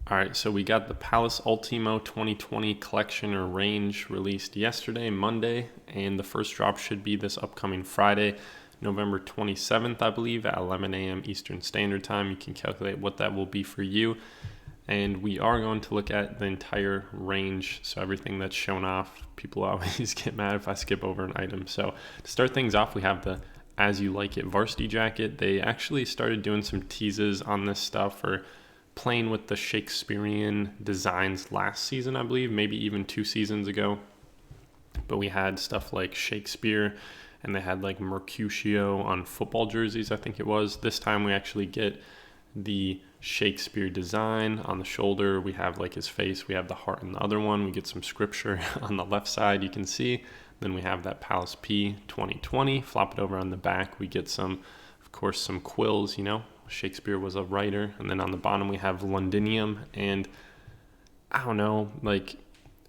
All right, so we got the Palace Ultimo 2020 collection or range released yesterday, Monday, and the first drop should be this upcoming Friday, November 27th, I believe, at 11 a.m. Eastern Standard Time. You can calculate what that will be for you. And we are going to look at the entire range, so everything that's shown off. People always get mad if I skip over an item. So to start things off, we have the As You Like It Varsity jacket. They actually started doing some teases on this stuff or playing with the Shakespearean designs last season, I believe, maybe even 2 seasons ago. But we had stuff like Shakespeare, and they had like Mercutio on football jerseys, I think it was. This time we actually get the Shakespeare design on the shoulder. We have like his face, we have the heart in the other one. We get some scripture on the left side, you can see. Then we have that Palace P 2020, flop it over on the back. We get some, of course, some quills, Shakespeare was a writer. And then on the bottom we have Londinium, and I don't know, like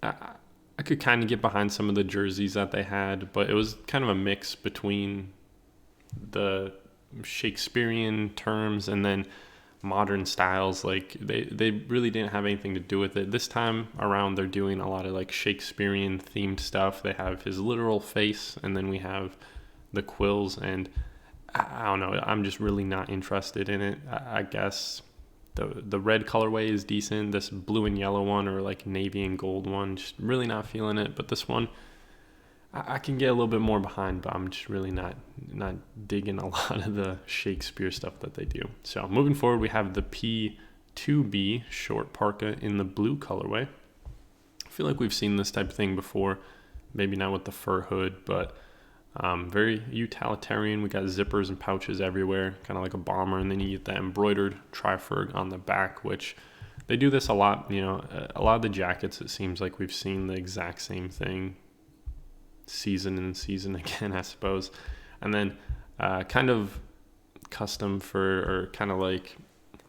I could kind of get behind some of the jerseys that they had, but it was kind of a mix between the Shakespearean terms and then modern styles. Like they really didn't have anything to do with it. This time around they're doing a lot of like Shakespearean themed stuff. They have his literal face, and then we have the quills, and I don't know, I'm just really not interested in it. I guess the red colorway is decent. This blue and yellow one, or like navy and gold one, just really not feeling it. But this one I can get a little bit more behind, but I'm just really not digging a lot of the Shakespeare stuff that they do. So moving forward, we have the P2B short parka in the blue colorway. I feel like we've seen this type of thing before, maybe not with the fur hood, but very utilitarian. We got zippers and pouches everywhere, kind of like a bomber, and then you get the embroidered tri-ferg on the back, which they do this a lot. A lot of the jackets, it seems like we've seen the exact same thing season and season again, I suppose. And then kind of custom for, or kind of like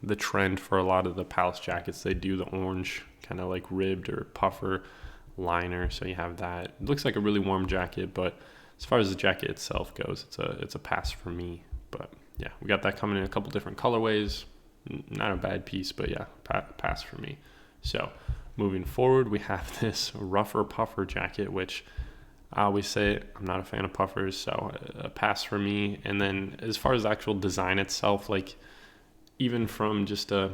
the trend for a lot of the Palace jackets, they do the orange kind of like ribbed or puffer liner. So you have that. It looks like a really warm jacket, but as far as the jacket itself goes, it's a pass for me. But yeah, we got that coming in a couple different colorways. Not a bad piece, but yeah, pass for me. So moving forward, we have this rougher puffer jacket, which I always say I'm not a fan of puffers, so a pass for me. And then as far as the actual design itself, like even from just a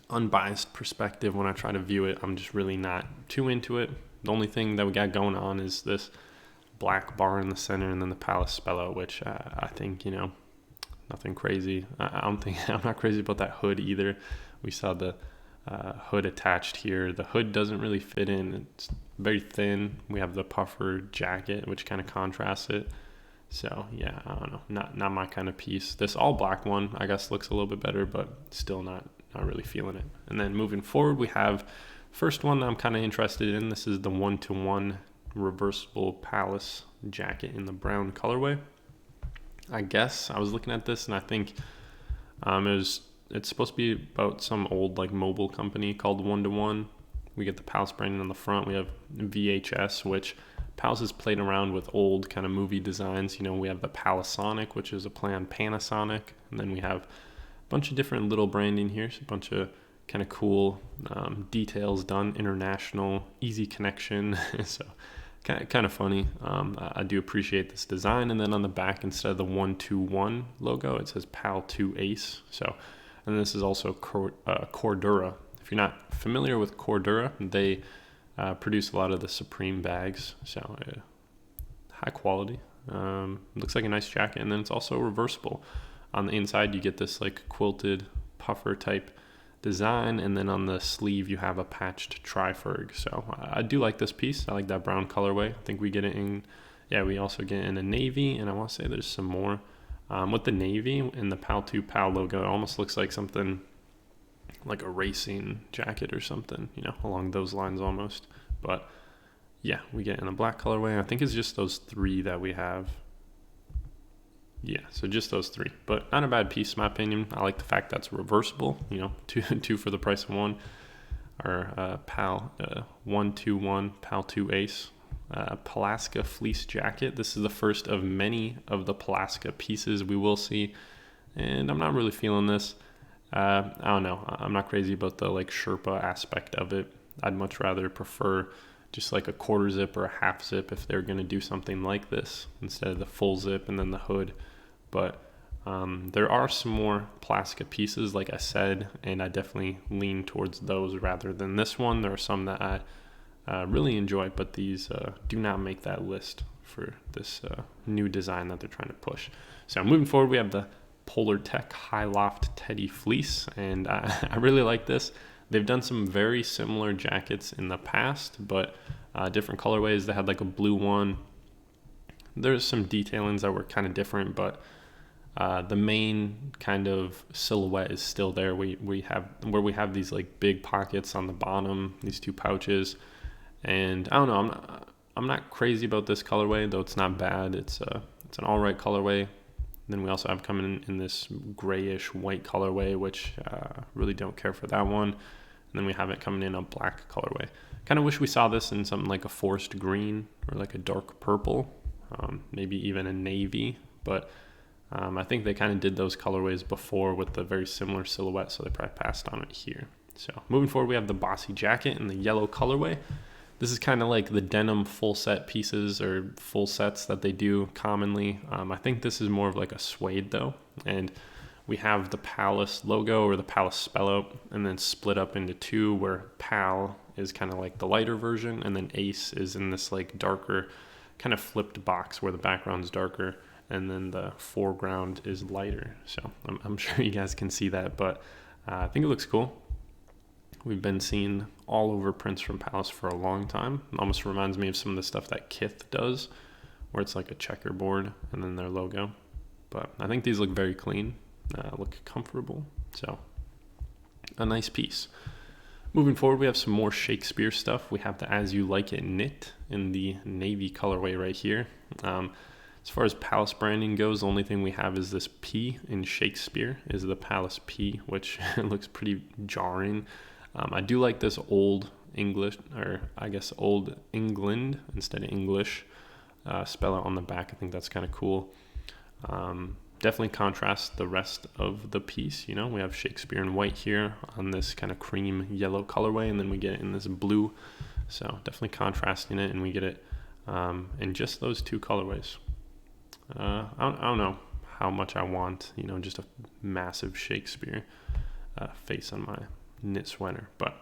unbiased perspective, when I try to view it, I'm just really not too into it. The only thing that we got going on is this black bar in the center, and then the Palace spell out, which I think, nothing crazy. I'm not crazy about that hood either. We saw the hood attached here. The hood doesn't really fit in. It's very thin. We have the puffer jacket, which kind of contrasts it. So yeah, I don't know, not my kind of piece. This all black one, I guess, looks a little bit better, but still not really feeling it. And then moving forward, we have first one that I'm kind of interested in. This is the 1-to-1 reversible Palace jacket in the brown colorway. I guess I was looking at this, and I think it's supposed to be about some old like mobile company called 1-to-1. We get the Palace branding on the front. We have VHS, which Palace has played around with old kind of movie designs. We have the Palasonic, which is a play on Panasonic, and then we have a bunch of different little branding here. So a bunch of kind of cool details done. International, easy connection. So kind of funny. I do appreciate this design. And then on the back, instead of the 1-2-1 logo, it says Pal 2 Ace. So, and this is also Cordura. If you're not familiar with Cordura, they produce a lot of the Supreme bags. So high quality. Looks like a nice jacket. And then it's also reversible. On the inside, you get this like quilted puffer type design, and then on the sleeve you have a patched tri-ferg. So I do like this piece. I like that brown colorway. I think we get it in, we also get it in a navy, and I want to say there's some more with the navy and the Pal 2 Pal logo. It almost looks like something like a racing jacket or something, along those lines almost. But yeah, we get in a black colorway. I think it's just those 3 that we have. Yeah, so just those 3, but not a bad piece in my opinion. I like the fact that's reversible, two for the price of one. Or Pal 1-2-1 Pal 2 Ace Plaska fleece jacket. This is the first of many of the Plaska pieces we will see, and I'm not really feeling this. I don't know. I'm not crazy about the like Sherpa aspect of it. I'd much rather prefer just like a quarter zip or a half zip if they're going to do something like this instead of the full zip and then the hood. But there are some more Plaska pieces, like I said, and I definitely lean towards those rather than this one. There are some that I really enjoy, but these do not make that list for this new design that they're trying to push. So moving forward, we have the Polartec High Loft Teddy Fleece, and I really like this. They've done some very similar jackets in the past, but different colorways. They had like a blue one. There's some detailings that were kind of different, but the main kind of silhouette is still there. We have these like big pockets on the bottom, these two pouches, and I don't know. I'm not crazy about this colorway, though it's not bad. It's an all right colorway. Then we also have coming in this grayish white colorway, which really don't care for that one. And then we have it coming in a black colorway. Kind of wish we saw this in something like a forest green or like a dark purple, maybe even a navy. But I think they kind of did those colorways before with the very similar silhouette, so they probably passed on it here. So moving forward, we have the bossy jacket in the yellow colorway. This is kind of like the denim full set pieces or full sets that they do commonly. I think this is more of like a suede though. And we have the Palace logo or the Palace spell out and then split up into two, where Pal is kind of like the lighter version, and then Ace is in this like darker kind of flipped box where the background's darker and then the foreground is lighter. So I'm sure you guys can see that, but I think it looks cool. We've been seeing all over prints from Palace for a long time. It almost reminds me of some of the stuff that Kith does, where it's like a checkerboard and then their logo. But I think these look very clean, look comfortable. So a nice piece. Moving forward, we have some more Shakespeare stuff. We have the As You Like It knit in the navy colorway right here. As far as Palace branding goes, the only thing we have is this P in Shakespeare, is the Palace P, which looks pretty jarring. I do like this old English, or I guess old England instead of English spell out on the back. I think that's kind of cool. Definitely contrasts the rest of the piece. You know, we have Shakespeare in white here on this kind of cream yellow colorway, and then we get it in this blue. So definitely contrasting it, and we get it in just those two colorways. I don't know how much I want, you know, just a massive Shakespeare face on my knit sweater. But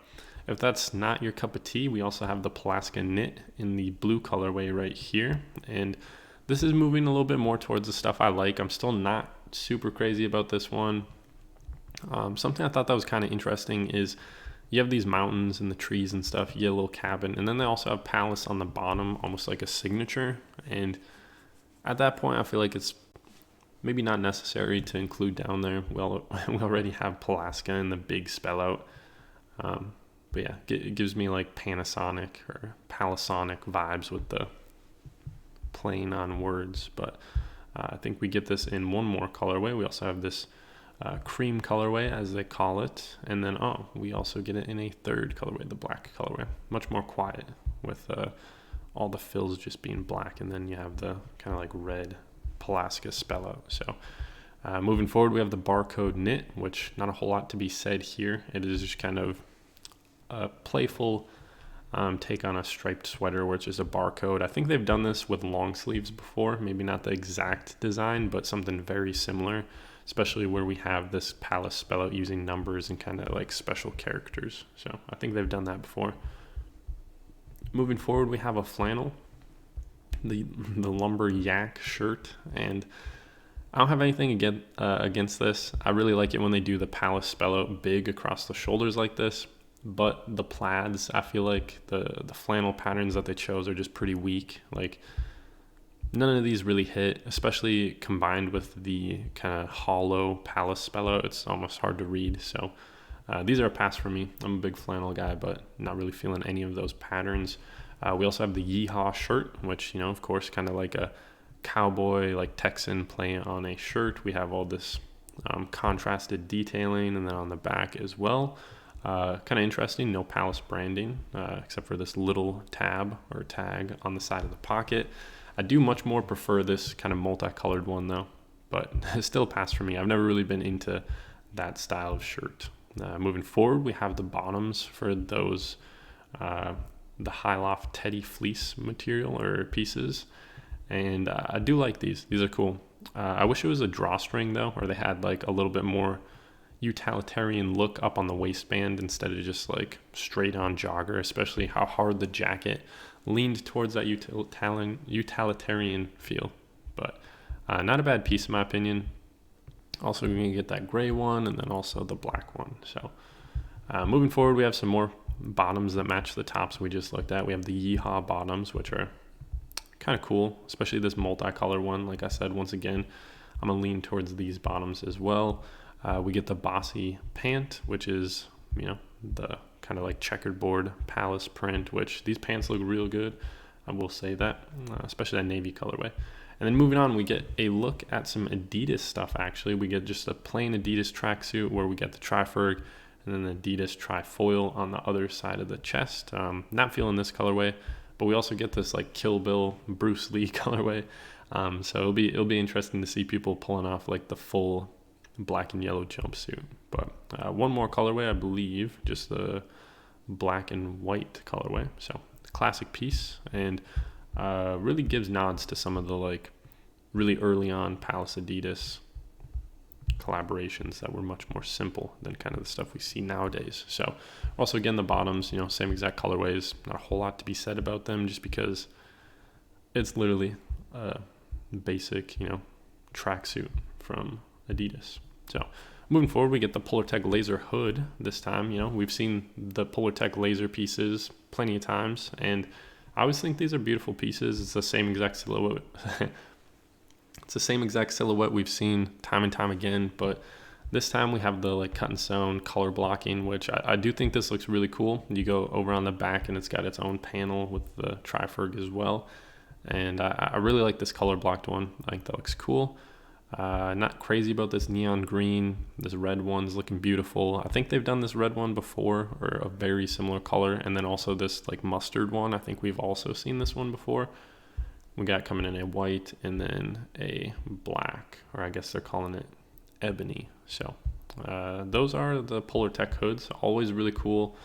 if that's not your cup of tea, we also have the Plaska knit in the blue colorway right here. And this is moving a little bit more towards the stuff I like. I'm still not super crazy about this one. Something I thought that was kind of interesting is you have these mountains and the trees and stuff. You get a little cabin, and then they also have Palace on the bottom, almost like a signature. And at that point, I feel like it's maybe not necessary to include down there. Well, we already have Plaska and the big spell out. But yeah, it gives me like Panasonic or Palasonic vibes with the playing on words. But I think we get this in one more colorway. We also have this cream colorway, as they call it. And then, we also get it in a third colorway, the black colorway. Much more quiet with all the fills just being black. And then you have the kind of like red Plaska spell out. So moving forward, we have the Barcode Knit, which not a whole lot to be said here. It is just kind of a playful take on a striped sweater, which is a barcode. I think they've done this with long sleeves before, maybe not the exact design, but something very similar, especially where we have this Palace spell out using numbers and kind of like special characters. So I think they've done that before. Moving forward, we have a flannel, the Lumberjack shirt, and I don't have anything against this. I really like it when they do the Palace spell out big across the shoulders like this. But the plaids, I feel like the flannel patterns that they chose are just pretty weak. Like none of these really hit, especially combined with the kind of hollow Palace spell out. It's almost hard to read. So these are a pass for me. I'm a big flannel guy, but not really feeling any of those patterns. We also have the Yeehaw shirt, which, you know, of course, kind of like a cowboy, like Texan play on a shirt. We have all this contrasted detailing, and then on the back as well. Kind of interesting, no Palace branding, except for this little tab or tag on the side of the pocket. I do much more prefer this kind of multicolored one though, but it's still a pass for me. I've never really been into that style of shirt. Moving forward, we have the bottoms for those, the high loft teddy fleece material or pieces. And I do like these. These are cool. I wish it was a drawstring though, or they had like a little bit more utilitarian look up on the waistband instead of just like straight on jogger, especially how hard the jacket leaned towards that utilitarian feel. But not a bad piece in my opinion. Also you're going to get that gray one and then also the black one. So moving forward, we have some more bottoms that match the tops we just looked at. We have the Yeehaw Bottoms, which are kind of cool, especially this multicolor one. Like I said, once again, I'm going to lean towards these bottoms as well. We get the bossy pant, which is, the kind of like checkerboard palace print, which these pants look real good. I will say that, especially that navy colorway. And then moving on, we get a look at some Adidas stuff, actually. We get just a plain Adidas tracksuit where we get the tri-ferg and then the Adidas tri-foil on the other side of the chest. Not feeling this colorway, but we also get this like Kill Bill Bruce Lee colorway. So it'll be interesting to see people pulling off like the full black and yellow jumpsuit. But one more colorway, I believe, just the black and white colorway. So classic piece, and really gives nods to some of the like really early on Palace Adidas collaborations that were much more simple than kind of the stuff we see nowadays. So also again, the bottoms, same exact colorways, not a whole lot to be said about them just because it's literally a basic, tracksuit from Adidas. So moving forward, we get the Polartec Laser Hood this time. We've seen the Polartec Laser pieces plenty of times, and I always think these are beautiful pieces. It's the same exact silhouette. It's the same exact silhouette we've seen time and time again, but this time we have the like cut and sewn color blocking, which I do think this looks really cool. You go over on the back and it's got its own panel with the tri-ferg as well. And I really like this color blocked one. I think that looks cool. Not crazy about this neon green. This red one's looking beautiful. I think they've done this red one before, or a very similar color. And then also this like mustard one. I think we've also seen this one before. We got coming in a white and then a black, or I guess they're calling it ebony. So those are the Polartec hoods. Always really cool,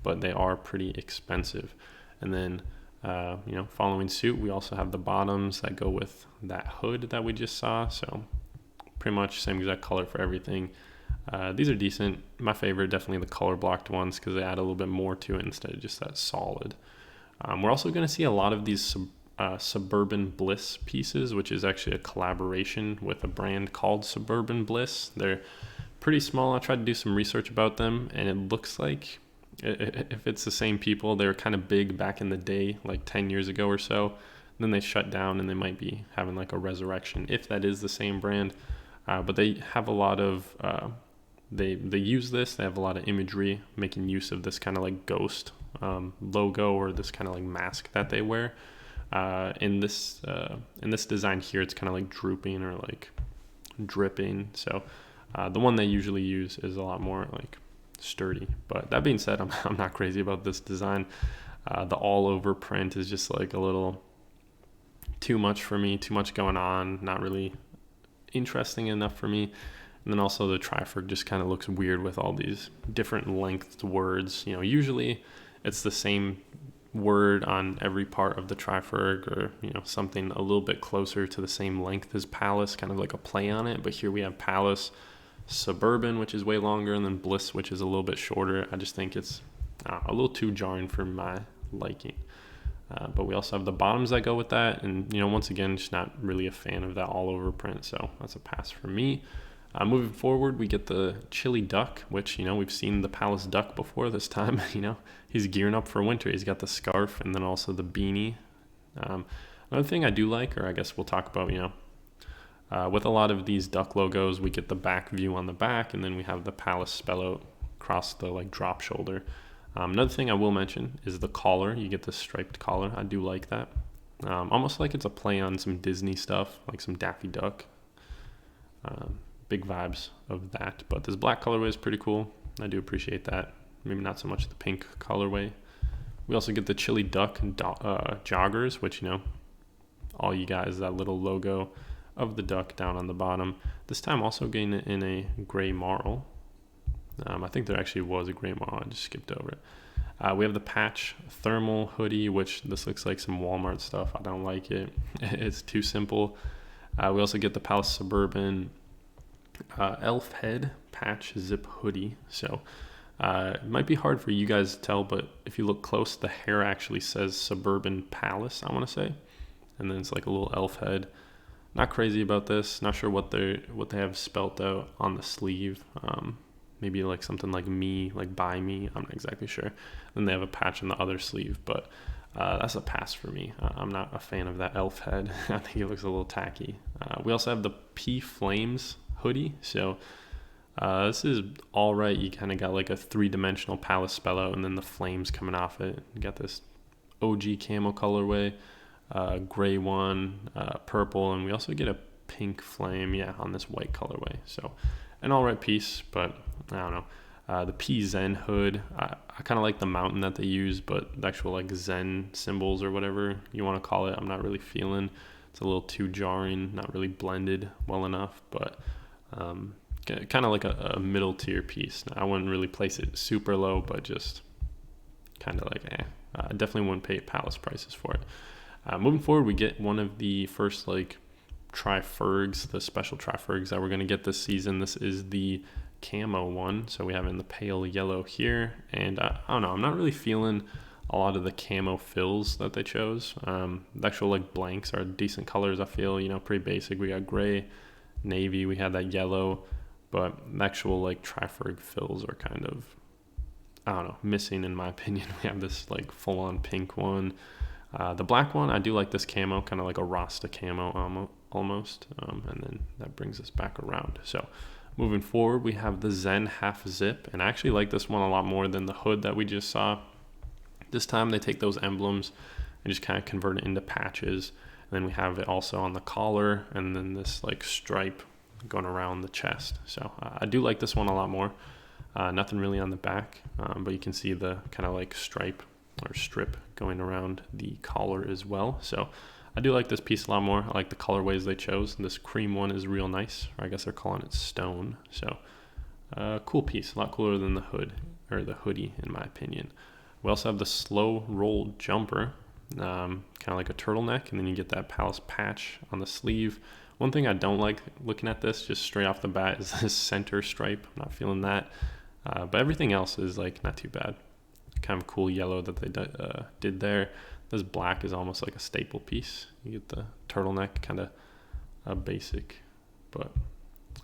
but they are pretty expensive. And then following suit, we also have the bottoms that go with that hood that we just saw. So pretty much same exact color for everything. These are decent. My favorite, definitely the color blocked ones, because they add a little bit more to it instead of just that solid. We're also going to see a lot of these Suburban Bliss pieces, which is actually a collaboration with a brand called Suburban Bliss. They're pretty small. I tried to do some research about them, and it looks like, if it's the same people, they were kind of big back in the day, like 10 years ago or so. Then they shut down, and they might be having like a resurrection, if that is the same brand. But they have a lot of, they use this. They have a lot of imagery making use of this kind of like ghost logo, or this kind of like mask that they wear. In this design here, it's kind of like drooping or like dripping. So the one they usually use is a lot more like sturdy. But that being said, I'm not crazy about this design. The all over print is just like a little too much for me, too much going on, not really interesting enough for me. And then also the tri-ferg just kind of looks weird with all these different length words. Usually it's the same word on every part of the tri-ferg, or something a little bit closer to the same length as Palace, kind of like a play on it. But here we have Palace, Suburban, which is way longer, and then Bliss, which is a little bit shorter. I just think it's a little too jarring for my liking. But we also have the bottoms that go with that, and once again, just not really a fan of that all over print, so that's a pass for me. Moving forward, we get the chili duck, which we've seen the Palace duck before. This time he's gearing up for winter. He's got the scarf and then also the beanie. Another thing I do like, or I guess we'll talk about, with a lot of these duck logos, we get the back view on the back, and then we have the Palace spell out across the like drop shoulder. Another thing I will mention is the collar. You get the striped collar. I do like that. Almost like it's a play on some Disney stuff, like some Daffy Duck. Big vibes of that. But this black colorway is pretty cool. I do appreciate that. Maybe not so much the pink colorway. We also get the chili duck joggers, which, all you guys, that little logo of the duck down on the bottom. This time also getting it in a gray marl. I think there actually was a gray one. I just skipped over it. We have the patch thermal hoodie, which this looks like some Walmart stuff. I don't like it. It's too simple. We also get the Palace Suburban elf head patch zip hoodie. So it might be hard for you guys to tell, but if you look close, the hair actually says Suburban Palace, I want to say. And then it's like a little elf head. Not crazy about this. Not sure what they have spelt out on the sleeve. Maybe like something like me, like by me. I'm not exactly sure. Then they have a patch on the other sleeve, but that's a pass for me. I'm not a fan of that elf head. I think it looks a little tacky. We also have the P Flames hoodie. So this is all right. You kind of got like a 3-dimensional palace spell out, and then the flames coming off it. You got this OG camo colorway, gray one, purple, and we also get a pink flame, on this white colorway. So an all right piece, but I don't know. The P Zen hood, I kind of like the mountain that they use, but the actual like Zen symbols or whatever you want to call it, I'm not really feeling. It's a little too jarring, not really blended well enough, but kind of like a middle tier piece. I wouldn't really place it super low, but just kind of like I definitely wouldn't pay palace prices for it. Moving forward, we get one of the first like tri-fergs, the special tri-fergs that we're going to get this season. This is the camo one, so we have it in the pale yellow here, and I don't know, I'm not really feeling a lot of the camo fills that they chose. The actual like blanks are decent colors, I feel, pretty basic. We got gray, navy, we had that yellow, but the actual like tri-ferg fills are kind of, I don't know, missing in my opinion. We have this like full-on pink one. The black one, I do like this camo, kind of like a Rasta camo almost, and then that brings us back around. So moving forward, we have the Zen Half Zip, and I actually like this one a lot more than the hood that we just saw. This time they take those emblems and just kind of convert it into patches, and then we have it also on the collar, and then this like stripe going around the chest. So I do like this one a lot more. Nothing really on the back, but you can see the kind of like stripe or strip going around the collar as well. So I do like this piece a lot more. I like the colorways they chose. This cream one is real nice, or I guess they're calling it stone. So cool piece, a lot cooler than the hood or the hoodie in my opinion. We also have the slow roll jumper, kind of like a turtleneck, and then you get that palace patch on the sleeve. One thing I don't like looking at this just straight off the bat is this center stripe. I'm not feeling that, but everything else is like not too bad. Kind of cool yellow that they did there. This black is almost like a staple piece. You get the turtleneck, kind of basic, but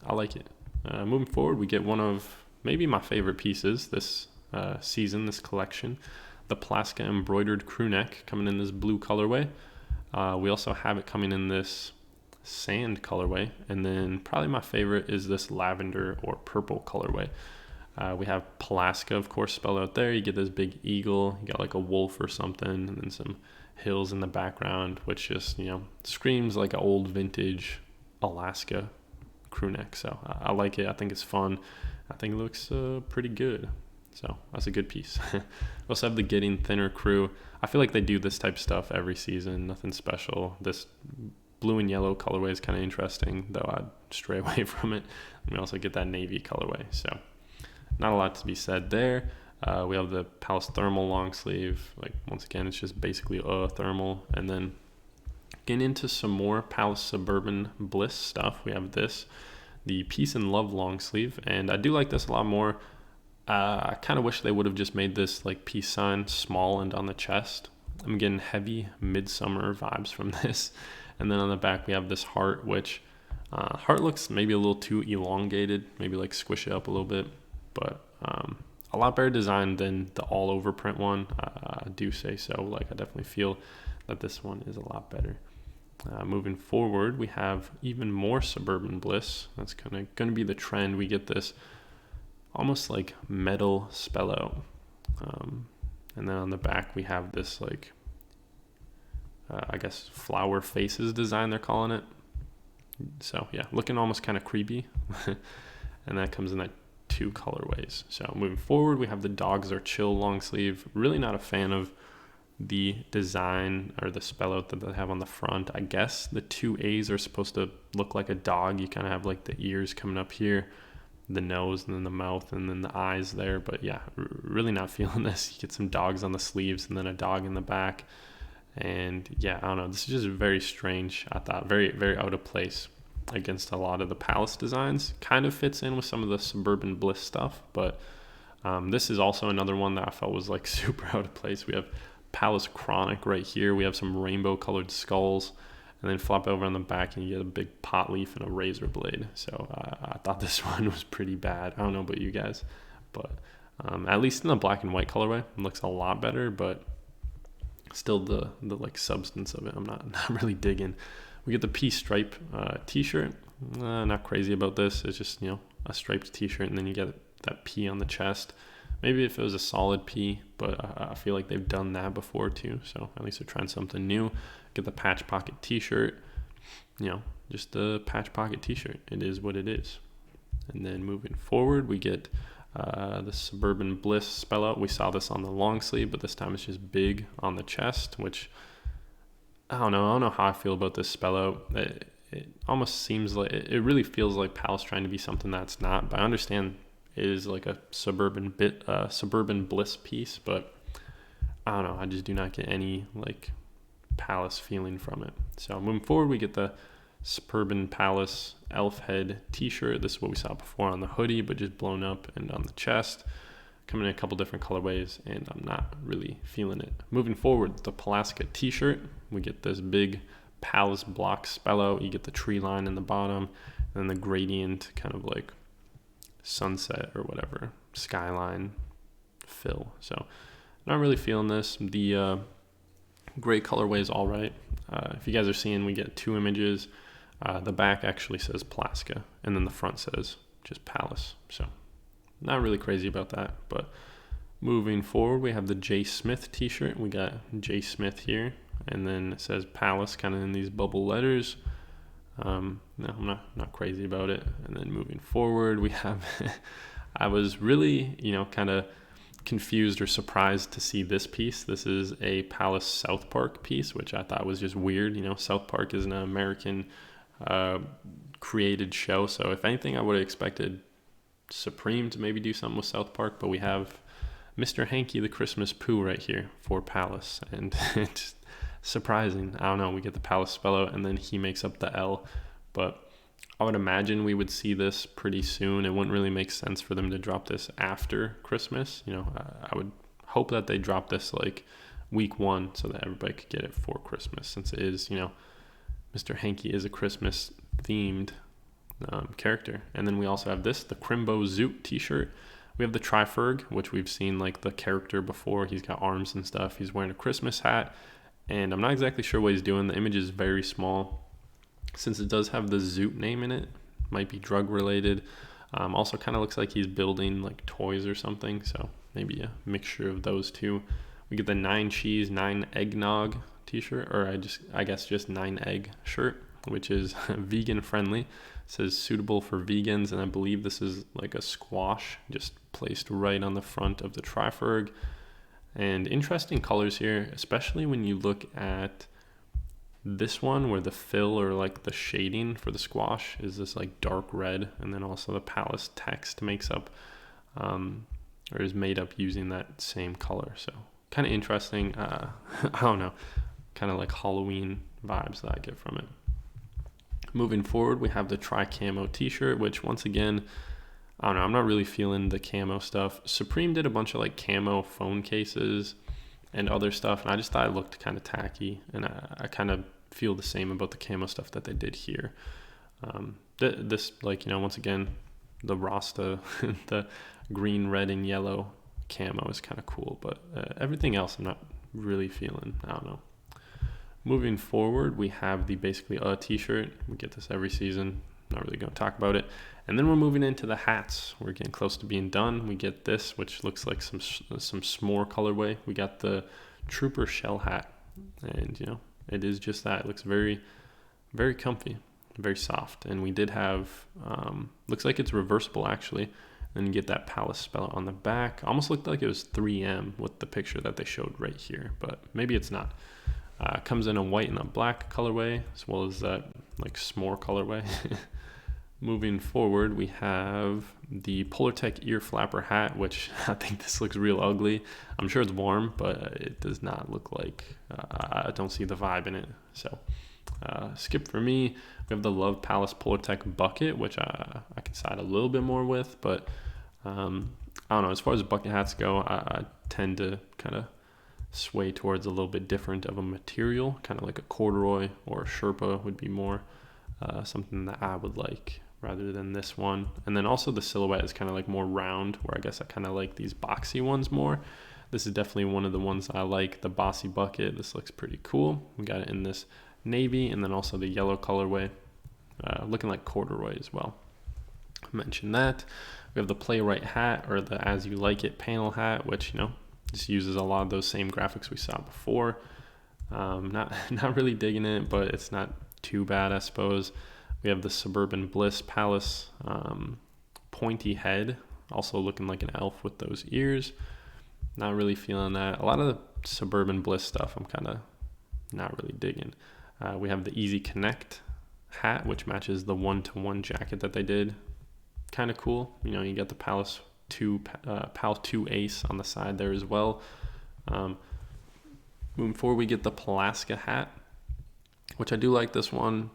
I like it. Moving forward, we get one of maybe my favorite pieces this season, this collection, the Plaska Embroidered Crewneck, coming in this blue colorway. We also have it coming in this sand colorway, and then probably my favorite is this lavender or purple colorway. We have Plaska, of course, spelled out there. You get this big eagle, you got like a wolf or something, and then some hills in the background, which just, screams like an old vintage Alaska crewneck. So I like it. I think it's fun. I think it looks pretty good. So that's a good piece. We also have the Getting Thinner crew. I feel like they do this type of stuff every season. Nothing special. This blue and yellow colorway is kind of interesting, though I'd stray away from it. And we also get that navy colorway. So not a lot to be said there. We have the Palace thermal long sleeve. Like, once again, it's just basically a thermal. And then getting into some more Palace Suburban Bliss stuff, we have this, the Peace and Love long sleeve. And I do like this a lot more. I kind of wish they would have just made this like peace sign small and on the chest. I'm getting heavy midsummer vibes from this. And then on the back we have this heart, which heart looks maybe a little too elongated, maybe like squish it up a little bit, but a lot better design than the all over print one. I do say so. Like, I definitely feel that this one is a lot better. Moving forward, we have even more Suburban Bliss. That's kind of going to be the trend. We get this almost like metal spell out. And then on the back we have this like, I guess flower faces design they're calling it. So yeah, looking almost kind of creepy. And that comes in that 2 colorways. So moving forward, we have the Dogs Are Chill long sleeve. Really not a fan of the design or the spell out that they have on the front. I guess the 2 A's are supposed to look like a dog. You kind of have like the ears coming up here. the nose and then the mouth and then the eyes there. But yeah, really not feeling this. You get some dogs on the sleeves and then a dog in the back. And yeah, I don't know. This is just very strange. I thought very, very out of place against a lot of the Palace designs. Kind of fits in with some of the Suburban Bliss stuff, but this is also another one that I felt was like super out of place. We have Palace Crewneck right here. We have some rainbow colored skulls, and then flop over on the back and you get a big pot leaf and a razor blade. So I thought this one was pretty bad. I don't know about you guys, but at least in the black and white colorway, it looks a lot better, but still the like substance of it, I'm not really digging. We get the P stripe T-shirt. Not crazy about this. It's just, you know, a striped T-shirt, and then you get that P on the chest. Maybe if it was a solid P, but I feel like they've done that before too. So at least they're trying something new. Get the patch pocket T-shirt. You know, just the patch pocket T-shirt. It is what it is. And then moving forward, we get the Suburban Bliss spell out. We saw this on the long sleeve, but this time it's just big on the chest, which I don't know how I feel about this spell out. It almost seems like, it really feels like Palace trying to be something that's not, but I understand it is like a Suburban Bliss piece, but I don't know, I just do not get any like Palace feeling from it. So moving forward, we get the Suburban Palace elf head T-shirt. This is what we saw before on the hoodie, but just blown up and on the chest. Coming in a couple different colorways, and I'm not really feeling it. Moving forward, the Plaska T-shirt. We get this big Palace block spell out. You get the tree line in the bottom, and then the gradient kind of like sunset or whatever, skyline fill. So not really feeling this. The gray colorway is all right. If you guys are seeing, we get two images. The back actually says Plaska, and then the front says just Palace. So not really crazy about that. But moving forward, we have the J Smith T-shirt. We got J Smith here, and then it says Palace kind of in these bubble letters. No, I'm not crazy about it. And then moving forward, we have I was really, you know, kind of confused or surprised to see this piece. This is a Palace South Park piece, which I thought was just weird. You know, South Park is an American created show, so if anything, I would have expected Supreme to maybe do something with South Park, but we have Mr. Hanky the Christmas Pooh right here for Palace, and it's surprising. I don't know, we get the Palace spell out, and then he makes up the L, but I would imagine we would see this pretty soon. It wouldn't really make sense for them to drop this after Christmas. You know, I would hope that they drop this like week 1 so that everybody could get it for Christmas, since it is, you know, Mr. Hanky is a Christmas themed character. And then we also have this, the Crimbo Zoot T-shirt. We have the Triferg, which we've seen like the character before. He's got arms and stuff. He's wearing a Christmas hat, and I'm not exactly sure what he's doing. The image is very small. Since it does have the Zoot name in it, might be drug related. Also kind of looks like he's building like toys or something, so maybe a mixture of those two. We get the 9 cheese 9 eggnog T-shirt, or I guess just 9 egg shirt, which is vegan friendly. It says suitable for vegans, and I believe this is like a squash just placed right on the front of the Triferg. And interesting colors here, especially when you look at this one where the fill or like the shading for the squash is this like dark red, and then also the Palace text makes up or is made up using that same color. So kind of interesting. I don't know, kind of like Halloween vibes that I get from it. Moving forward, we have the Tricamo T-shirt, which once again, I don't know, I'm not really feeling the camo stuff. Supreme did a bunch of like camo phone cases and other stuff, and I just thought it looked kind of tacky, and I kind of feel the same about the camo stuff that they did here. This, like, you know, once again, the Rasta, the green, red, and yellow camo is kind of cool, but everything else I'm not really feeling. I don't know. Moving forward, we have the basically a T-shirt. We get this every season. Not really going to talk about it. And then we're moving into the hats. We're getting close to being done. We get this, which looks like some s'more colorway. We got the Trooper shell hat, and you know, it is just that. It looks very, very comfy, very soft. And we did have, looks like it's reversible actually. Then you get that Palace spell on the back. Almost looked like it was 3M with the picture that they showed right here, but maybe it's not. Comes in a white and a black colorway, as well as that like s'more colorway. Moving forward, we have the Polartec Ear Flapper Hat, which I think this looks real ugly. I'm sure it's warm, but it does not look like, I don't see the vibe in it. So skip for me. We have the Love Palace Polartec Bucket, which I can side a little bit more with, but I don't know. As far as bucket hats go, I tend to kind of sway towards a little bit different of a material, kind of like a corduroy or a Sherpa would be more something that I would like rather than this one. And then also the silhouette is kind of like more round, where I guess I kind of like these boxy ones more. This is definitely one of the ones I like, the Bossy Bucket. This looks pretty cool. We got it in this navy and then also the yellow colorway, looking like corduroy as well. I mentioned that. We have the Playwright Hat, or the As You Like It panel hat, which, you know, just uses a lot of those same graphics we saw before. Not really digging it, but it's not too bad, I suppose. We have the Suburban Bliss Palace pointy head, also looking like an elf with those ears. Not really feeling that. A lot of the Suburban Bliss stuff I'm kind of not really digging. We have the Easy Connect hat, which matches the 1-to-1 jacket that they did. Kind of cool. You know, you got the Palace 2 Ace on the side there as well. Moving forward, we get the Plaska hat, which I do like this one.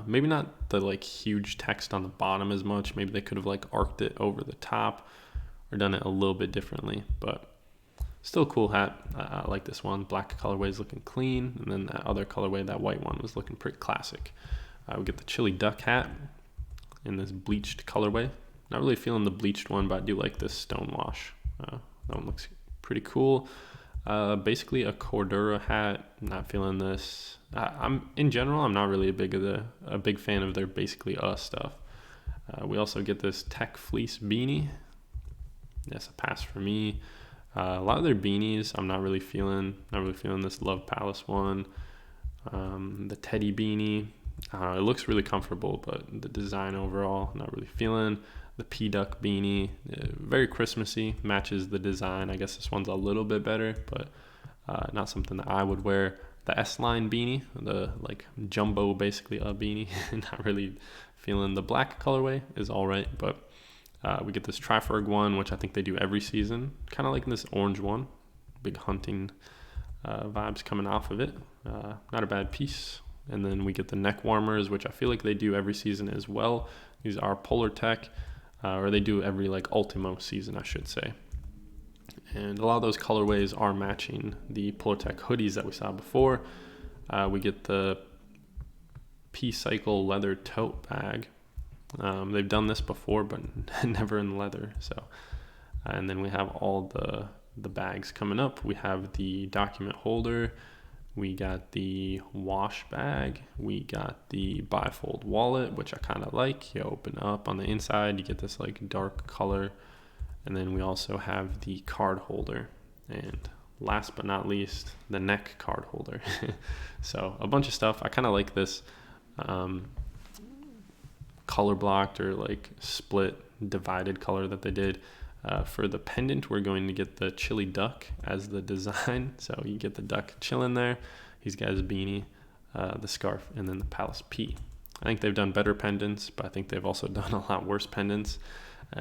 Maybe not the like huge text on the bottom as much. Maybe they could have like arced it over the top or done it a little bit differently, but still a cool hat. I like this one. Black colorway is looking clean, and then that other colorway, that white one, was looking pretty classic. We get the Chili Duck hat in this bleached colorway. Not really feeling the bleached one, but I do like this Stonewash. That one looks pretty cool. Basically a Cordura hat. Not feeling this. I'm not really a big fan of their Basically Us stuff. We also get this Tech Fleece beanie. Yes, a pass for me. A lot of their beanies I'm not really feeling. Not really feeling this Love Palace one. The Teddy beanie. It looks really comfortable, but the design overall, not really feeling. The P-Duck beanie, very Christmassy, matches the design. I guess this one's a little bit better, but not something that I would wear. The S-line beanie, the like jumbo basically a beanie, not really feeling. The black colorway is all right, but we get this Triferg one, which I think they do every season, kind of like this orange one. Big hunting vibes coming off of it. Not a bad piece. And then we get the neck warmers, which I feel like they do every season as well. These are Polartec, or they do every like Ultimo season, I should say. And a lot of those colorways are matching the Polartec hoodies that we saw before. We get the P-Cycle leather tote bag. They've done this before, but never in leather. So, and then we have all the bags coming up. We have the document holder. We got the wash bag. We got the bifold wallet, which I kind of like. You open up on the inside, you get this like dark color. And then we also have the card holder. And last but not least, the neck card holder. So a bunch of stuff. I kind of like this color blocked or like split divided color that they did. For the pendant, we're going to get the Chili Duck as the design. So you get the duck chilling there. He's got his beanie, the scarf, and then the Palace P. I think they've done better pendants, but I think they've also done a lot worse pendants.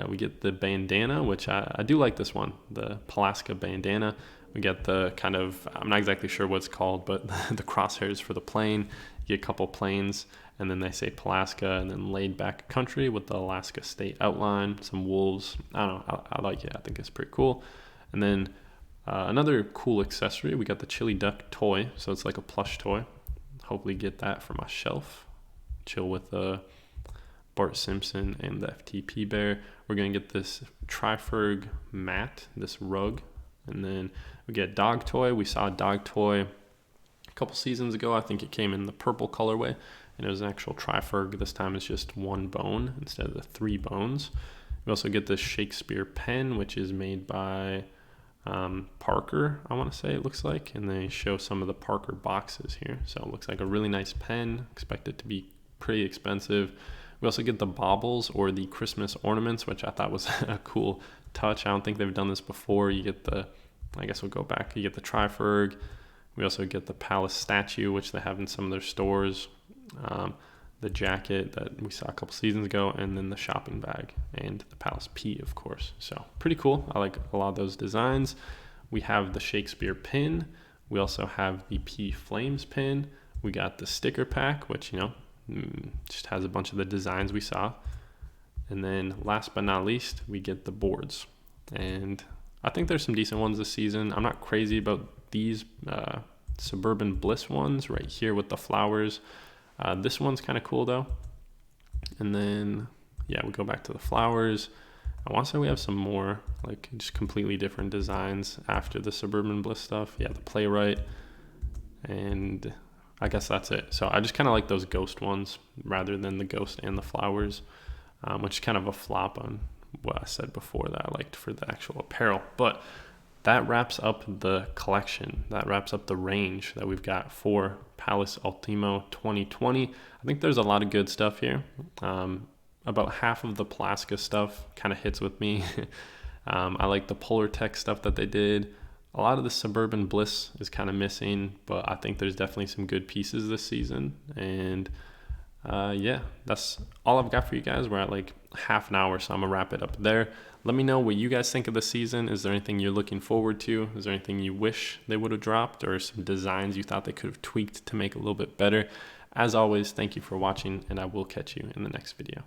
We get the bandana, which I do like this one, the Plaska bandana. We get the kind of, I'm not exactly sure what it's called, but the crosshairs for the plane. You get a couple planes, and then they say Plaska, and then laid back country with the Alaska state outline, some wolves. I don't know, I like it. I think it's pretty cool. And then another cool accessory, we got the Chili Duck toy. So it's like a plush toy. Hopefully get that for my shelf. Chill with Bart Simpson and the FTP bear. We're going to get this Triferg mat, this rug. And then we get dog toy. We saw a dog toy a couple seasons ago. I think it came in the purple colorway, and it was an actual Triferg. This time it's just one bone instead of the 3 bones. We also get this Shakespeare pen, which is made by Parker, I want to say it looks like. And they show some of the Parker boxes here. So it looks like a really nice pen. Expect it to be pretty expensive. We also get the baubles or the Christmas ornaments, which I thought was a cool touch. I don't think they've done this before. You get I guess we'll go back. You get the Triferg. We also get the Palace statue, which they have in some of their stores. the jacket that we saw a couple seasons ago, and then the shopping bag and the Palace P, of course. So pretty cool. I like a lot of those designs. We have the Shakespeare pin. We also have the P Flames pin. We got the sticker pack, which, you know, just has a bunch of the designs we saw. And then last but not least, we get the boards. And I think there's some decent ones this season. I'm not crazy about these Suburban Bliss ones right here with the flowers. This one's kind of cool though. And then, yeah, we go back to the flowers. I want to say we have some more, like just completely different designs after the Suburban Bliss stuff. Yeah, the Playwright. And I guess that's it. So I just kind of like those ghost ones rather than the ghost and the flowers, which is kind of a flop on what I said before that I liked for the actual apparel. But that wraps up the collection. That wraps up the range that we've got for Palace Ultimo 2020. I think there's a lot of good stuff here. About half of the Plaska stuff kind of hits with me. I like the Polartec stuff that they did. A lot of the Suburban Bliss is kind of missing, but I think there's definitely some good pieces this season. And yeah, that's all I've got for you guys. We're at like half an hour, so I'm gonna wrap it up there. Let me know what you guys think of the season. Is there anything you're looking forward to? Is there anything you wish they would have dropped, or some designs you thought they could have tweaked to make it a little bit better? As always, thank you for watching, and I will catch you in the next video.